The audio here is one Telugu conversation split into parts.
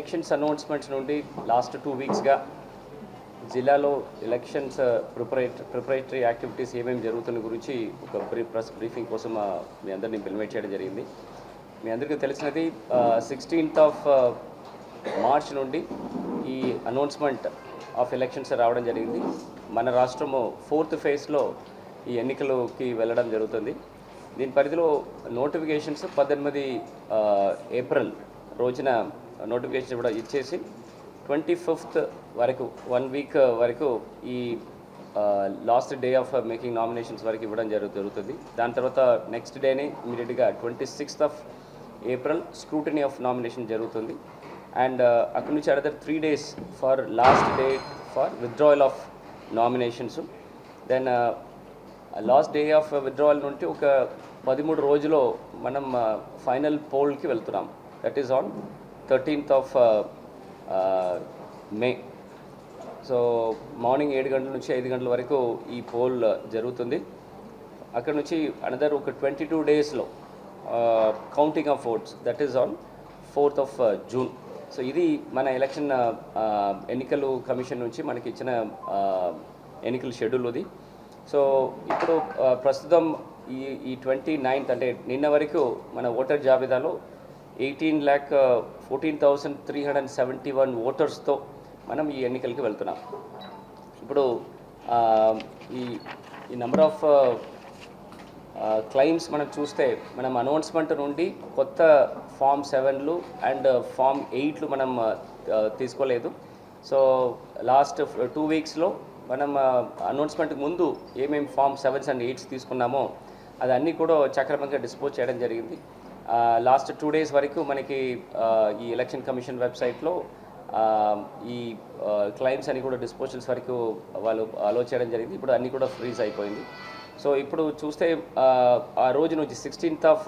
ఎలక్షన్స్ అనౌన్స్మెంట్స్ నుండి లాస్ట్ 2 వీక్స్గా జిల్లాలో ఎలక్షన్స్ ప్రిపరేటరీ యాక్టివిటీస్ ఏమేమి జరుగుతున్న గురించి ఒక ప్రెస్ బ్రీఫింగ్ కోసం మీ అందరినీ ఇన్వైట్ చేయడం జరిగింది. మీ అందరికీ తెలిసినది 16th of March నుండి ఈ అనౌన్స్మెంట్ ఆఫ్ ఎలక్షన్స్ రావడం జరిగింది. మన రాష్ట్రము 4th ఫేజ్లో ఈ ఎన్నికలకి వెళ్ళడం జరుగుతుంది. దీని పరిధిలో నోటిఫికేషన్స్ 18 ఏప్రిల్ రోజున నోటిఫికేషన్ కూడా ఇచ్చేసి 25th వరకు 1 వీక్ వరకు ఈ last day of making nominations వరకు ఇవ్వడం జరుగుతుంది. దాని తర్వాత నెక్స్ట్ డేనే ఇమీడియట్గా 26th of April scrutiny of nomination జరుగుతుంది. అండ్ అక్కడి నుంచి another 3 days for last date for withdrawal of nominations. Then last day of withdrawal నుండి ఒక 13 రోజులో మనం ఫైనల్ పోల్కి వెళ్తున్నాం. That is on 13th of May. So morning 7 గంటల నుంచి 5 గంటల వరకు ఈ పోల్ జరుగుతుంది. అక్కడ నుంచి అనదర్ ఒక 22 daysలో counting of votes, that is on 4th of June. So ఇది మన ఎలక్షన్ ఎన్నికలు కమిషన్ నుంచి మనకి ఇచ్చిన ఎన్నికల షెడ్యూల్ ఇది. సో ఇప్పుడు ప్రస్తుతం ఈ 29th అంటే నిన్న వరకు మన ఓటర్ జాబితాలో 18,14,371 ఓటర్స్తో మనం ఈ ఎన్నికలకి వెళ్తున్నాం. ఇప్పుడు ఈ నెంబర్ ఆఫ్ క్లెయిమ్స్ మనం చూస్తే మనం అనౌన్స్మెంట్ నుండి కొత్త Form 7లు అండ్ Form 8లు మనం తీసుకోలేదు. సో లాస్ట్ 2 వీక్స్లో మనం అనౌన్స్మెంట్కి ముందు ఏమేమి Form 7s అండ్ 8s తీసుకున్నామో అది అన్నీ కూడా సక్రమంగా డిస్పోజ్ చేయడం జరిగింది. లాస్ట్ 2 days వరకు మనకి ఈ ఎలక్షన్ కమిషన్ వెబ్సైట్లో ఈ క్లెయిమ్స్ అన్నీ కూడా డిస్పోజల్స్ వరకు వాళ్ళు అలో చేయడం జరిగింది. ఇప్పుడు అన్నీ కూడా ఫ్రీజ్ అయిపోయింది. సో ఇప్పుడు చూస్తే ఆ రోజు నుంచి 16th of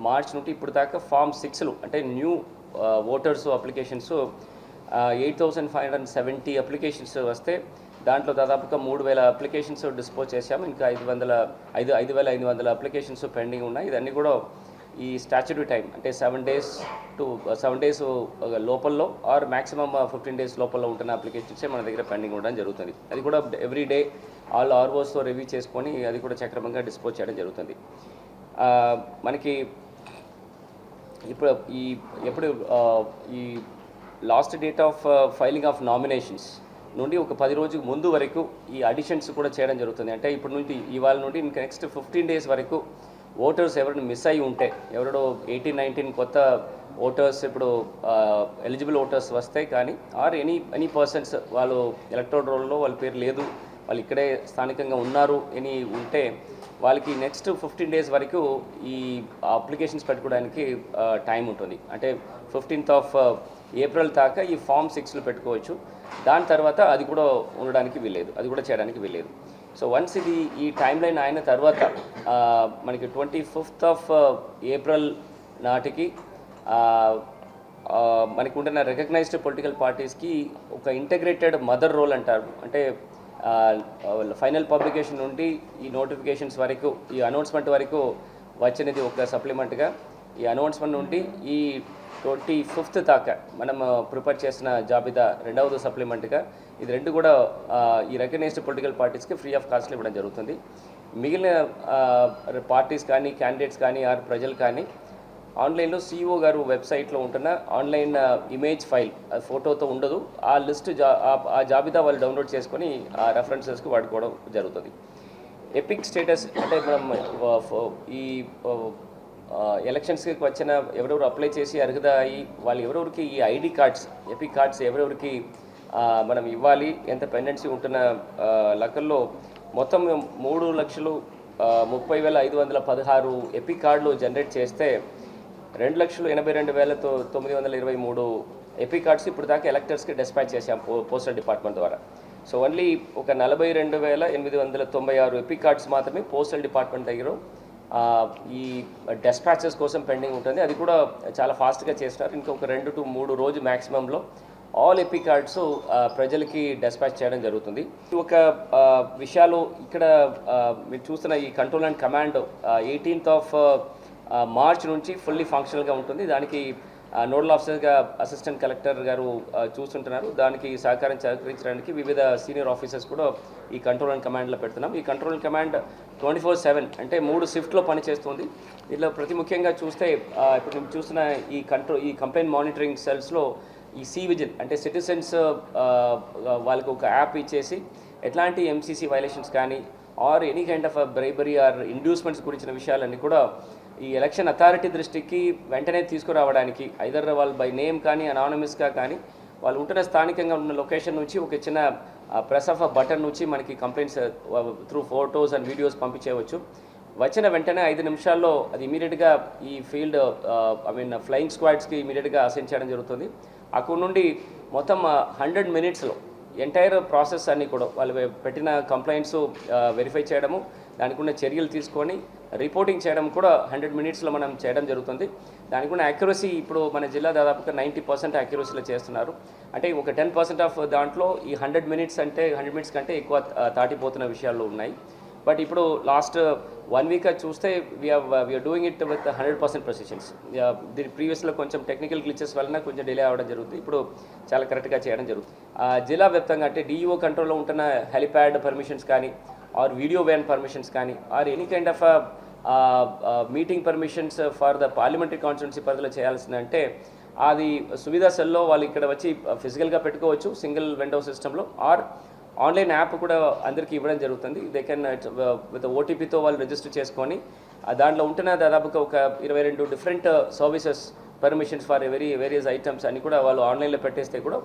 March నుండి ఇప్పుడు దాకా Form 6లు అంటే న్యూ ఓటర్స్ అప్లికేషన్స్ 8,570 అప్లికేషన్స్ వస్తే దాంట్లో దాదాపుగా 3,000 అప్లికేషన్స్ డిస్పోజ్ చేశాము. ఇంకా 5,500 అప్లికేషన్స్ పెండింగ్ ఉన్నాయి. ఇదన్నీ కూడా ఈ స్టాచ్యుటరీ టైం అంటే 7 days లోపల్లో ఆర్ మ్యాక్సిమమ్ 15 days లోపల్లో ఉంటున్న అప్లికేషన్సే మన దగ్గర పెండింగ్ ఉండడం జరుగుతుంది. అది కూడా ఎవ్రీ డే ఆల్ ఆర్ఓస్తో రివ్యూ చేసుకొని అది కూడా సక్రమంగా డిస్పోజ్ చేయడం జరుగుతుంది. మనకి ఇప్పుడు ఈ last date of filing of nominations నుండి ఒక 10 రోజుల ముందు వరకు ఈ అడిషన్స్ కూడా చేయడం జరుగుతుంది. అంటే ఇప్పుడు నుండి ఇవాళ నుండి ఇంకా నెక్స్ట్ 15 days వరకు ఓటర్స్ ఎవరైనా మిస్ అయ్యి ఉంటే ఎవరో 18-19 కొత్త ఓటర్స్ ఇప్పుడు ఎలిజిబుల్ ఓటర్స్ వస్తాయి, కానీ ఆర్ ఎనీ పర్సన్స్ వాళ్ళు ఎలక్టోరల్ రోల్లో వాళ్ళ పేరు లేదు, వాళ్ళు ఇక్కడే స్థానికంగా ఉన్నారు అని ఉంటే వాళ్ళకి నెక్స్ట్ 15 days వరకు ఈ అప్లికేషన్స్ పెట్టుకోవడానికి టైం ఉంటుంది. అంటే 15th of April దాకా ఈ Form 6లు పెట్టుకోవచ్చు. దాని తర్వాత అది కూడా ఉండడానికి వీల్లేదు, అది కూడా చేయడానికి వీల్లేదు. సో వన్స్ ఇది ఈ టైం లైన్ అయిన తర్వాత మనకి 25th of April నాటికి మనకి ఉంటున్న రికగ్నైజ్డ్ పొలిటికల్ పార్టీస్కి ఒక ఇంటగ్రేటెడ్ మదర్ రోల్ అంటారు. అంటే ఫైనల్ పబ్లికేషన్ నుండి ఈ నోటిఫికేషన్స్ వరకు ఈ అనౌన్స్మెంట్ వరకు వచ్చినది ఒక సప్లిమెంట్గా, ఈ అనౌన్స్మెంట్ నుండి ఈ 25th దాకా మనం ప్రిపేర్ చేసిన జాబితా రెండవది సప్లిమెంట్గా ఇది రెండు కూడా ఈ రికగ్నైజ్డ్ పొలిటికల్ పార్టీస్కి ఫ్రీ ఆఫ్ కాస్ట్లో ఇవ్వడం జరుగుతుంది. మిగిలిన పార్టీస్ కానీ క్యాండిడేట్స్ కానీ ఆర్ ప్రజలు కానీ ఆన్లైన్లో CEO గారు వెబ్సైట్లో ఉంటున్న ఆన్లైన్ ఇమేజ్ ఫైల్ ఫోటోతో ఉండదు, ఆ లిస్ట్ ఆ జాబితా వాళ్ళు డౌన్లోడ్ చేసుకొని ఆ రెఫరెన్సెస్కి వాడుకోవడం జరుగుతుంది. ఎపిక్ స్టేటస్ అంటే మనం ఈ ఎలక్షన్స్కి వచ్చిన ఎవరెవరు అప్లై చేసి అర్హత అయ్యి వాళ్ళు ఎవరెవరికి ఈ ఐడి కార్డ్స్ ఎపిక్ కార్డ్స్ ఎవరెవరికి మనం ఇవ్వాలి, ఎంత పెండెన్సీ ఉంటున్న లెక్కల్లో మొత్తం 3,30,516 ఎపిక్ కార్డులు జనరేట్ చేస్తే 2,82,923 ఎపిక్ కార్డ్స్ ఇప్పుడు దాకా ఎలక్టర్స్కి డిస్పాచ్ చేశాం పోస్టల్ డిపార్ట్మెంట్ ద్వారా. సో ఓన్లీ ఒక 42,896 ఎపిక్ కార్డ్స్ మాత్రమే పోస్టల్ డిపార్ట్మెంట్ దగ్గర ఈ డిస్పాచెస్ కోసం పెండింగ్ ఉంటుంది. అది కూడా చాలా ఫాస్ట్గా చేస్తున్నారు. ఇంకొక 2 to 3 రోజు మ్యాక్సిమంలో ఆల్ ఎపిక్ కార్డ్స్ ప్రజలకి డిస్పాచ్ చేయడం జరుగుతుంది. ఒక విషయాలు ఇక్కడ మీరు చూస్తున్న ఈ control and command 18th of March నుంచి ఫుల్లీ ఫంక్షనల్గా ఉంటుంది. దానికి నోడల్ ఆఫీసర్గా అసిస్టెంట్ కలెక్టర్ గారు చూస్తుంటున్నారు. దానికి సహకరించడానికి వివిధ సీనియర్ ఆఫీసర్స్ కూడా ఈ కంట్రోల్ అండ్ కమాండ్లో పెడుతున్నాం. ఈ కంట్రోల్ అండ్ కమాండ్ 24/7 అంటే 3 షిఫ్ట్లో పనిచేస్తుంది. దీనిలో ప్రతి ముఖ్యంగా చూస్తే ఇప్పుడు మేము చూస్తున్న ఈ కంప్లైంట్ మానిటరింగ్ సెల్స్లో ఈ విజిల్ అంటే సిటిజన్స్ వాళ్ళకి ఒక యాప్ ఇచ్చేసి ఎట్లాంటి ఎంసీసీ వైలేషన్స్ కానీ or any kind of bribery or inducements గురించిన విషయాలన్నీ కూడా ఈ ఎలక్షన్ అథారిటీ దృష్టికి వెంటనే తీసుకురావడానికి ఐదర్ వాళ్ళు బై నేమ్ కానీ అనానమస్గా కానీ వాళ్ళు ఉంటున్న స్థానికంగా ఉన్న లొకేషన్ నుంచి ఒక చిన్న ప్రెస్ ఆఫ్ బటన్ నుంచి మనకి complaints through photos and videos పంపించేయవచ్చు. వచ్చిన వెంటనే 5 నిమిషాల్లో అది ఇమీడియట్గా ఈ ఫీల్డ్ ఫ్లయింగ్ స్క్వాడ్స్కి ఇమీడియట్గా అసైన్ చేయడం జరుగుతుంది. అక్కడ నుండి మొత్తం 100 మినిట్స్లో ఎంటైర్ ప్రాసెస్ అన్నీ కూడా వాళ్ళు పెట్టిన కంప్లైంట్స్ వెరిఫై చేయడము, దానికి ఉన్న చర్యలు తీసుకొని రిపోర్టింగ్ చేయడం కూడా 100 మినిట్స్లో మనం చేయడం జరుగుతుంది. దానికి ఉన్న యాక్యురసీ ఇప్పుడు మన జిల్లా దాదాపుగా 90% యాక్యురసీలో చేస్తున్నారు. అంటే ఒక 10% ఆఫ్ దాంట్లో ఈ 100 మినిట్స్ కంటే ఎక్కువ దాటిపోతున్న విషయాలు ఉన్నాయి. బట్ ఇప్పుడు లాస్ట్ 1 వీక్ చూస్తే వీఆర్ డూయింగ్ ఇట్ విత్ 100% ప్రెసిషన్స్. దీని ప్రీవియస్లో కొంచెం టెక్నికల్ గ్లిచెస్ వలన కొంచెం డిలే అవ్వడం జరుగుతుంది. ఇప్పుడు చాలా కరెక్ట్గా చేయడం జరుగుతుంది. జిల్లా వ్యాప్తంగా అంటే డిఈఓ కంట్రోల్లో ఉంటున్న హెలిప్యాడ్ పర్మిషన్స్ కానీ ఆర్ వీడియో వ్యాన్ పర్మిషన్స్ కానీ or any kind of meeting permissions for the parliamentary constituency పరిధిలో చేయాల్సిందంటే అది సువిధా సెల్లో వాళ్ళు ఇక్కడ వచ్చి ఫిజికల్గా పెట్టుకోవచ్చు సింగిల్ విండో సిస్టంలో, ఆర్ ఆన్లైన్ యాప్ కూడా అందరికీ ఇవ్వడం జరుగుతుంది. దే కెన్ విత్ ఓటీపీతో వాళ్ళు రిజిస్టర్ చేసుకొని దాంట్లో ఉంటున్న దాదాపుగా ఒక 22 different services permissions for various items అన్ని కూడా వాళ్ళు ఆన్లైన్లో పెట్టేస్తే కూడా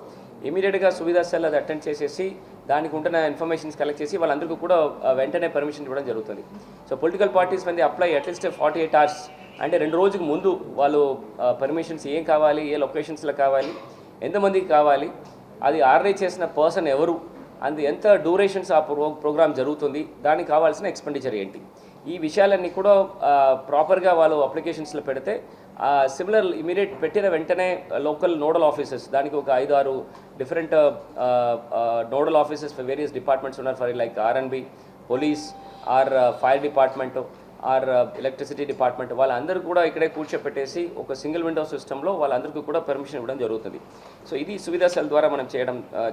ఇమీడియట్గా సువిధా సెల్ అది అటెండ్ చేసేసి దానికి ఉంటున్న ఇన్ఫర్మేషన్స్ కలెక్ట్ చేసి వాళ్ళందరికీ కూడా వెంటనే పర్మిషన్ ఇవ్వడం జరుగుతుంది. సో పొలిటికల్ పార్టీస్ మంది అప్లై అట్లీస్ట్ 48 hours అంటే 2 రోజులకు ముందు వాళ్ళు పర్మిషన్స్ ఏం కావాలి, ఏ లొకేషన్స్లో కావాలి, ఎంతమందికి కావాలి, అది ఆర్డర్ చేసిన పర్సన్ ఎవరు, అందు ఎంత డ్యూరేషన్స్ ఆ ప్రోగ్రామ్ జరుగుతుంది, దానికి కావాల్సిన ఎక్స్పెండిచర్ ఏంటి, ఈ విషయాలన్నీ కూడా ప్రాపర్గా వాళ్ళు అప్లికేషన్స్లో పెడితే సిమిలర్ ఇమీడియట్ పెట్టిన వెంటనే లోకల్ నోడల్ ఆఫీసెస్ దానికి ఒక 5-6 different nodal offices for various departments ఉన్నారు. For like RNB, police or fire department or electricity department వాళ్ళందరూ కూడా ఇక్కడే కూర్చోపెట్టేసి ఒక సింగిల్ విండో సిస్టంలో వాళ్ళందరికీ కూడా పర్మిషన్ ఇవ్వడం జరుగుతుంది. సో ఇది సువిధా సెల్ ద్వారా మనం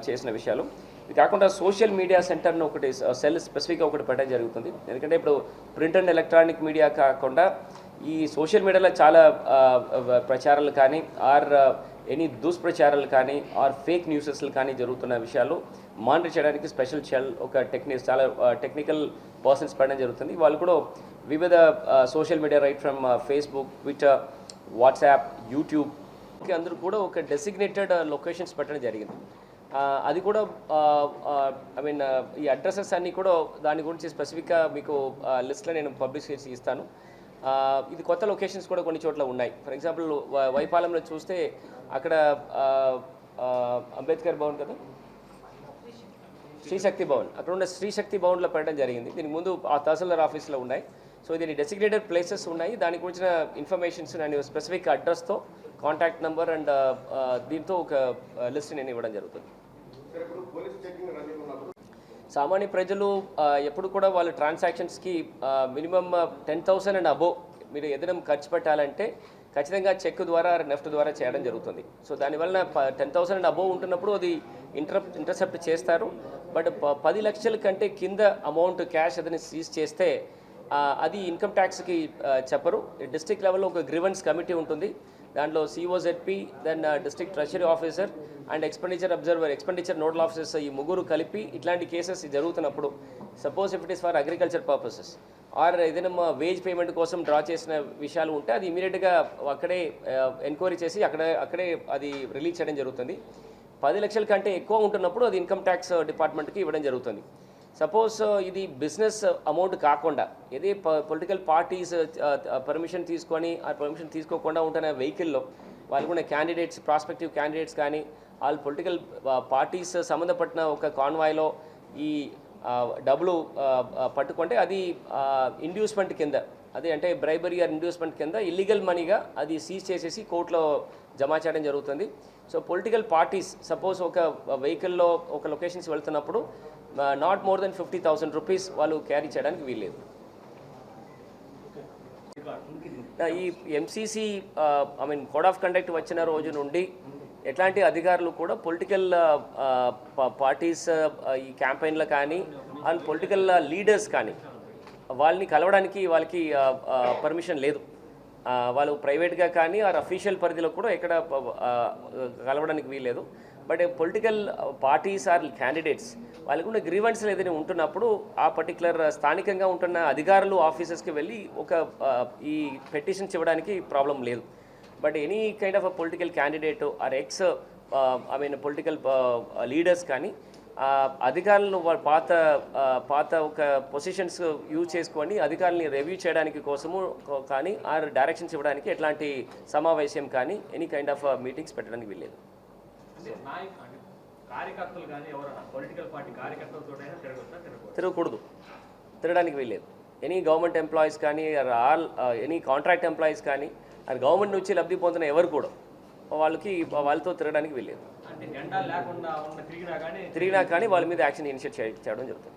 చేసిన విషయాలు. ఇది కాకుండా సోషల్ మీడియా సెంటర్ను ఒకటి సెల్ స్పెసిఫిక్గా ఒకటి పెట్టడం జరుగుతుంది. ఎందుకంటే ఇప్పుడు ప్రింట్ అండ్ ఎలక్ట్రానిక్ మీడియా కాకుండా ఈ సోషల్ మీడియాలో చాలా ప్రచారాలు కానీ ఆర్ ఎనీ దుష్ప్రచారాలు కానీ ఆర్ ఫేక్ న్యూసెస్లు కానీ జరుగుతున్న విషయాలు మానిటర్ చేయడానికి స్పెషల్ సెల్ ఒక చాలా టెక్నికల్ పర్సన్స్ పెట్టడం జరుగుతుంది. వాళ్ళు కూడా వివిధ social media right from Facebook, Twitter, WhatsApp, YouTube అందరూ కూడా ఒక డెసిగ్నేటెడ్ లొకేషన్స్ పెట్టడం జరిగింది. అది కూడా ఈ అడ్రసెస్ అన్నీ కూడా దాని గురించి స్పెసిఫిక్గా మీకు లిస్ట్లో నేను పబ్లిష్ చేసి ఇస్తాను. ఇది కొత్త లొకేషన్స్ కూడా కొన్ని చోట్ల ఉన్నాయి. ఫర్ ఎగ్జాంపుల్ వైపాలెంలో చూస్తే అక్కడ అంబేద్కర్ భవన్ కదా, శ్రీశక్తి భవన్, అక్కడ ఉన్న శ్రీశక్తి భవన్లో పెట్టడం జరిగింది. దీనికి ముందు ఆ తహసీల్దార్ ఆఫీస్లో ఉన్నాయి. సో దీని డెసిగ్నేటెడ్ ప్లేసెస్ ఉన్నాయి. దాని గురించిన ఇన్ఫర్మేషన్స్ నేను స్పెసిఫిక్ అడ్రస్తో, కాంటాక్ట్ నెంబర్ అండ్ దీంతో ఒక లిస్ట్ నేను ఇవ్వడం జరుగుతుంది. సామాన్య ప్రజలు ఎప్పుడు కూడా వాళ్ళ ట్రాన్సాక్షన్స్కి మినిమమ్ 10,000 అండ్ అబోవ్ మీరు ఏదైనా ఖర్చు పెట్టాలంటే ఖచ్చితంగా చెక్ ద్వారా నెఫ్ట్ ద్వారా చేయడం జరుగుతుంది. సో దానివల్ల 10,000 అండ్ అబోవ్ ఉంటున్నప్పుడు అది ఇంటర్సెప్ట్ చేస్తారు. బట్ 10 లక్షల కంటే కింద అమౌంట్ క్యాష్ ఏదైనా సీజ్ చేస్తే అది ఇన్కమ్ ట్యాక్స్కి చెప్పరు. డిస్ట్రిక్ట్ లెవెల్లో ఒక గ్రీవెన్స్ కమిటీ ఉంటుంది. దాంట్లో CEO ZP, then district treasury officer and expenditure observer, expenditure nodal officers ఈ ముగ్గురు కలిపి ఇట్లాంటి కేసెస్ జరుగుతున్నప్పుడు suppose if it is for agriculture purposes or ఏదైనా వేజ్ పేమెంట్ కోసం డ్రా చేసిన విషయాలు ఉంటే అది ఇమీడియట్గా అక్కడే ఎంక్వైరీ చేసి అక్కడే అది రిలీజ్ చేయడం జరుగుతుంది. 10 లక్షల కంటే ఎక్కువ ఉంటున్నప్పుడు అది ఇన్కమ్ ట్యాక్స్ డిపార్ట్మెంట్కి ఇవ్వడం జరుగుతుంది. సపోజ్ ఇది బిజినెస్ అమౌంట్ కాకుండా ఏదే పొలిటికల్ పార్టీస్ పర్మిషన్ తీసుకొని ఆ పర్మిషన్ తీసుకోకుండా ఉంటున్న వెహికల్లో వాళ్ళు కూడా క్యాండిడేట్స్, ప్రాస్పెక్టివ్ క్యాండిడేట్స్ కానీ వాళ్ళు పొలిటికల్ పార్టీస్ సంబంధపడిన ఒక కాన్వాయ్లో ఈ డబ్బులు పట్టుకుంటే అది ఇండ్యూస్మెంట్ కింద, అది అంటే బ్రైబరీ ఆర్ ఇండ్యూస్మెంట్ కింద ఇల్లీగల్ మనీగా అది సీజ్ చేసేసి కోర్టులో జమ చేయడం జరుగుతుంది. సో పొలిటికల్ పార్టీస్ సపోజ్ ఒక వెహికల్లో ఒక లొకేషన్స్ వెళ్తున్నప్పుడు నాట్ మోర్ దెన్ 50,000 రూపీస్ వాళ్ళు క్యారీ చేయడానికి వీల్లేదు. ఈ MCC I mean code of conduct వచ్చిన రోజు నుండి ఎట్లాంటి అధికారులు కూడా పొలిటికల్ పార్టీస్ ఈ క్యాంపెయిన్లు కానీ అండ్ పొలిటికల్ లీడర్స్ కానీ వాళ్ళని కలవడానికి వాళ్ళకి పర్మిషన్ లేదు. వాళ్ళు ప్రైవేట్గా కానీ ఆర్ అఫీషియల్ పరిధిలో కూడా ఎక్కడ కలవడానికి వీల్లేదు. But political parties or candidates వాళ్ళకు ఉన్న గ్రీవెన్స్లు ఏదైనా ఉంటున్నప్పుడు ఆ పర్టికులర్ స్థానికంగా ఉంటున్న అధికారులు ఆఫీసెస్కి వెళ్ళి ఒక ఈ పెటిషన్స్ ఇవ్వడానికి ప్రాబ్లం లేదు. But any kind of political candidate or ex I mean political leaders కానీ అధికారులను వాళ్ళ పాత ఒక పొజిషన్స్ యూజ్ చేసుకొని అధికారులని రివ్యూ చేయడానికి కోసము కానీ ఆ డైరెక్షన్స్ ఇవ్వడానికి ఎట్లాంటి సమావేశం కానీ ఎనీ కైండ్ ఆఫ్ మీటింగ్స్ పెట్టడానికి వీల్లేదు. తిరగకూడదు, తిరగడానికి వీల్లేదు. ఎనీ గవర్నమెంట్ ఎంప్లాయీస్ కానీ ఆల్ ఎనీ కాంట్రాక్ట్ ఎంప్లాయీస్ కానీ అది గవర్నమెంట్ నుంచి లబ్ధి పొందిన ఎవరు కూడా వాళ్ళతో తిరగడానికి వీల్లేదు. తిరిగినా కానీ వాళ్ళ మీద యాక్షన్ ఇనిషియేట్ చేయడం జరుగుతుంది.